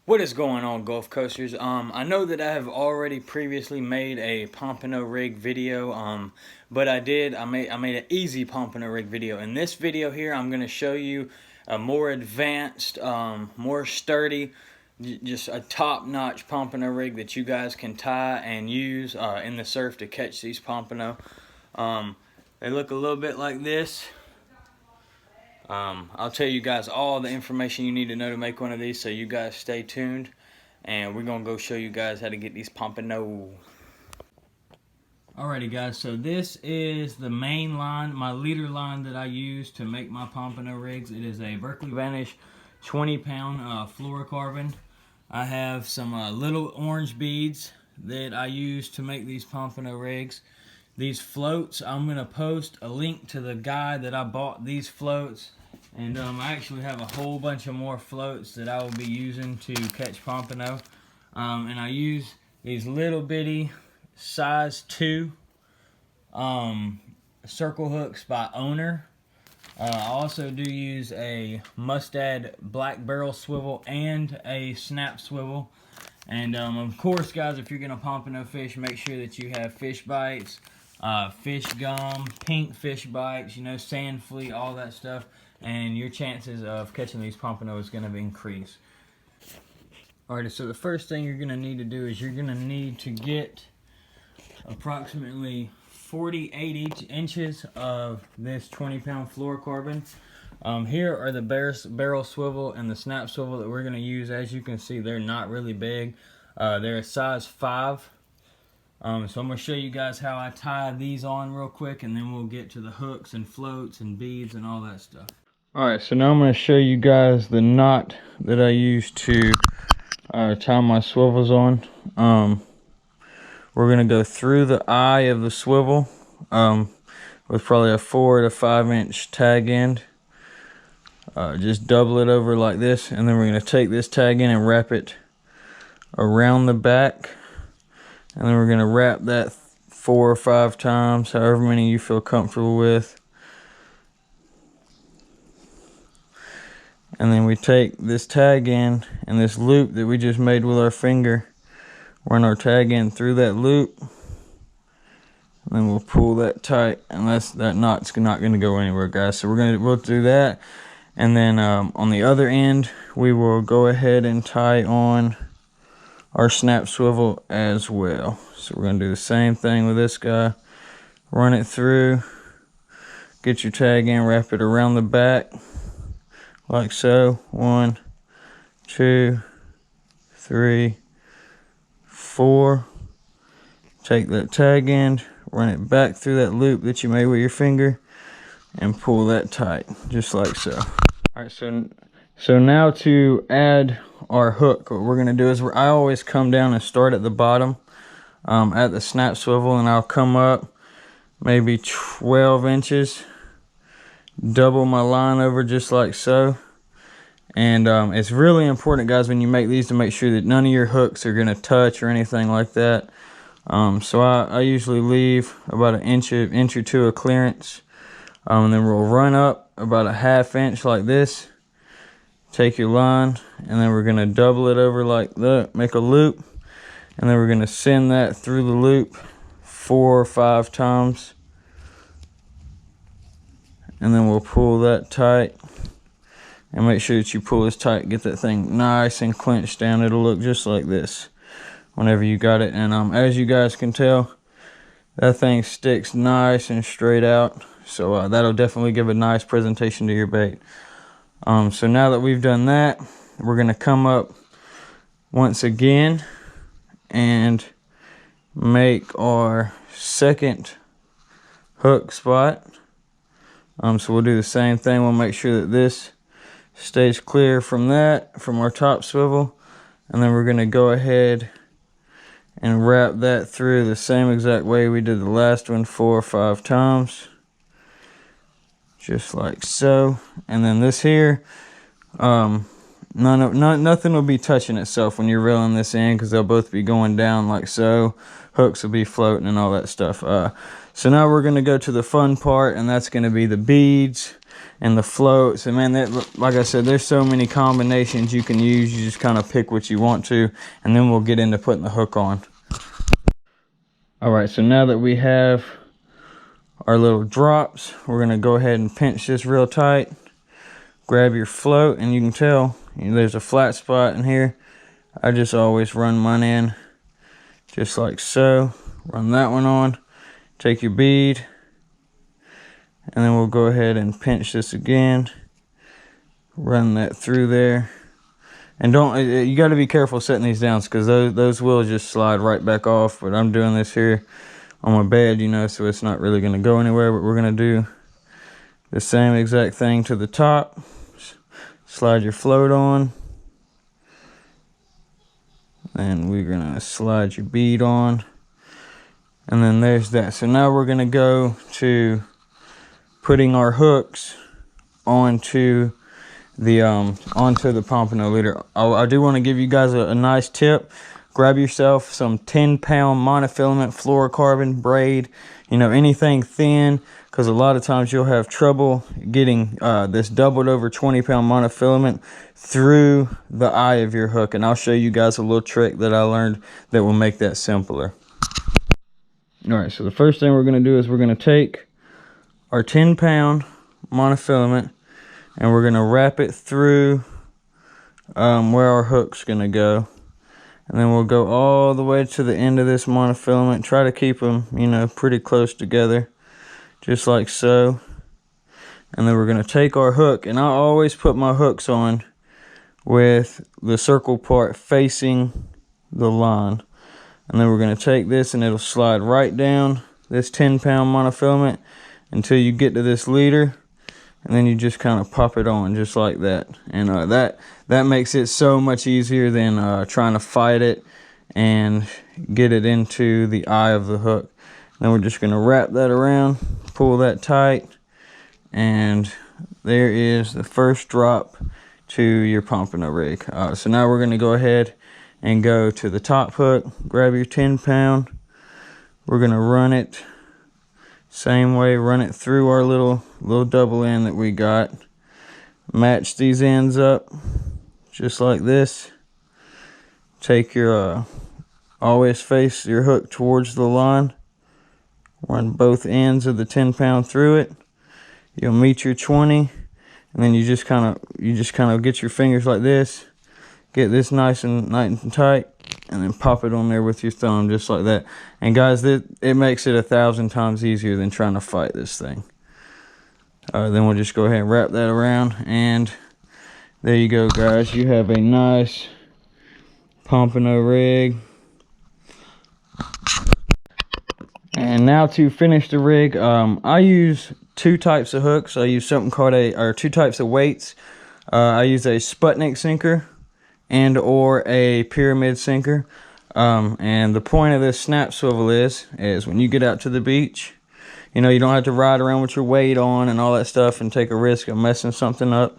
What is going on, Gulf Coasters? I know that I have already previously made a Pompano rig video, but I made an easy Pompano rig video. In this video here, I'm going to show you a more advanced, more sturdy, just a top-notch Pompano rig that you guys can tie and use in the surf to catch these Pompano. They look a little bit like this. I'll tell you guys all the information you need to know to make one of these, so you guys stay tuned, and we're gonna go show you guys how to get these Pompano. Alrighty guys, so this is the main line, my leader line that I use to make my Pompano rigs. It is a Berkeley Vanish 20-pound fluorocarbon. I have some little orange beads that I use to make these Pompano rigs. These floats, I'm going to post a link to the guy that I bought these floats. And I actually have a whole bunch of more floats that I will be using to catch Pompano. And I use these little bitty size 2 circle hooks by Owner. I also do use a Mustad black barrel swivel and a snap swivel. And of course guys, if you're going to Pompano fish, make sure that you have fish bites, fish gum, pink fish bites, you know, sand fleet, all that stuff, and your chances of catching these Pompano is going to increase. Alright, so the first thing you're going to need to do is you're going to need to get approximately 48 inches of this 20-pound fluorocarbon. Here are the barrel swivel and the snap swivel that we're going to use. As you can see, they're not really big. They're a size 5. So I'm going to show you guys how I tie these on real quick, and then we'll get to the hooks and floats and beads and all that stuff. Alright, so now I'm going to show you guys the knot that I use to tie my swivels on. We're going to go through the eye of the swivel with probably a 4 to 5 inch tag end. Just double it over like this, and then we're going to take this tag end and wrap it around the back. And then we're going to wrap that 4 or 5 times, however many you feel comfortable with. And then we take this tag end and this loop that we just made with our finger, run our tag end through that loop, and then we'll pull that tight, and that knot's not going to go anywhere, guys. So we'll do that, and then on the other end we will go ahead and tie on our snap swivel as well. So we're going to do the same thing with this guy. Run it through, get your tag in, wrap it around the back like so. 1, 2, 3, 4. Take that tag end, run it back through that loop that you made with your finger, and pull that tight, just like so. Alright, so now to add our hook, what we're going to do is I always come down and start at the bottom at the snap swivel, and I'll come up maybe 12 inches, double my line over just like so. And it's really important, guys, when you make these, to make sure that none of your hooks are going to touch or anything like that. So I usually leave about an inch or 2 of clearance, and then we'll run up about a 1/2 inch like this. Take your line, and then we're going to double it over like that, make a loop, and then we're going to send that through the loop 4 or 5 times, and then we'll pull that tight. And make sure that you pull this tight, get that thing nice and clenched down. It'll look just like this whenever you got it. And as you guys can tell, that thing sticks nice and straight out, so that'll definitely give a nice presentation to your bait. So now that we've done that, we're going to come up once again and make our second hook spot. So we'll do the same thing. We'll make sure that this stays clear from our top swivel, and then we're going to go ahead and wrap that through the same exact way we did the last one, 4 or 5 times. Just like so. And then this here, nothing will be touching itself when you're reeling this in, because they'll both be going down like so. Hooks will be floating and all that stuff. So now we're going to go to the fun part, and that's going to be the beads and the floats. And man, that, like I said, there's so many combinations you can use. You just kind of pick what you want to, and then we'll get into putting the hook on. All right, so now that we have our little drops, we're gonna go ahead and pinch this real tight. Grab your float, and you can tell there's a flat spot in here. I just always run mine in just like so. Run that one on. Take your bead, and then we'll go ahead and pinch this again. Run that through there. And you got to be careful setting these down, because those will just slide right back off. But I'm doing this here on my bed, you know, so it's not really going to go anywhere. But we're going to do the same exact thing to the top. Slide your float on, and we're going to slide your bead on. And then there's that. So now we're going to go to putting our hooks onto the Pompano leader. I do want to give you guys a nice tip. Grab yourself some 10-pound monofilament fluorocarbon braid, you know, anything thin, because a lot of times you'll have trouble getting this doubled over 20-pound monofilament through the eye of your hook. And I'll show you guys a little trick that I learned that will make that simpler. All right, so the first thing we're going to do is we're going to take our 10-pound monofilament, and we're going to wrap it through where our hook's going to go. And then we'll go all the way to the end of this monofilament. Try to keep them, you know, pretty close together, just like so. And then we're going to take our hook, and I always put my hooks on with the circle part facing the line. And then we're going to take this, and it'll slide right down this 10-pound monofilament until you get to this leader. And then you just kind of pop it on just like that. And that makes it so much easier than trying to fight it and get it into the eye of the hook. Then we're just going to wrap that around, pull that tight, and there is the first drop to your Pompano rig. So now we're going to go ahead and go to the top hook. Grab your 10-pound. We're going to run it same way, run it through our little double end that we got. Match these ends up just like this. Take your always face your hook towards the line. Run both ends of the 10-pound through it. You'll meet your 20, and then you just kind of get your fingers like this. Get this nice and tight, and then pop it on there with your thumb just like that. And guys, it makes it 1,000 times easier than trying to fight this thing. Then we'll just go ahead and wrap that around, and there you go, guys. You have a nice Pompano rig. And now to finish the rig, I use two types of hooks. I use something called two types of weights. I use a Sputnik sinker and or a pyramid sinker. And the point of this snap swivel is when you get out to the beach, you know, you don't have to ride around with your weight on and all that stuff and take a risk of messing something up.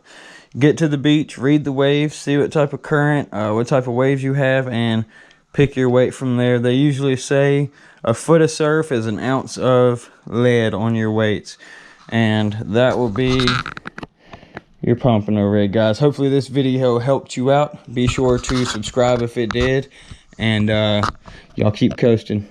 Get to the beach, read the waves, see what type of current, what type of waves you have, and pick your weight from there. They usually say a foot of surf is an ounce of lead on your weights. And that will be your Pompano rig, guys. Hopefully this video helped you out. Be sure to subscribe if it did, and y'all keep coasting.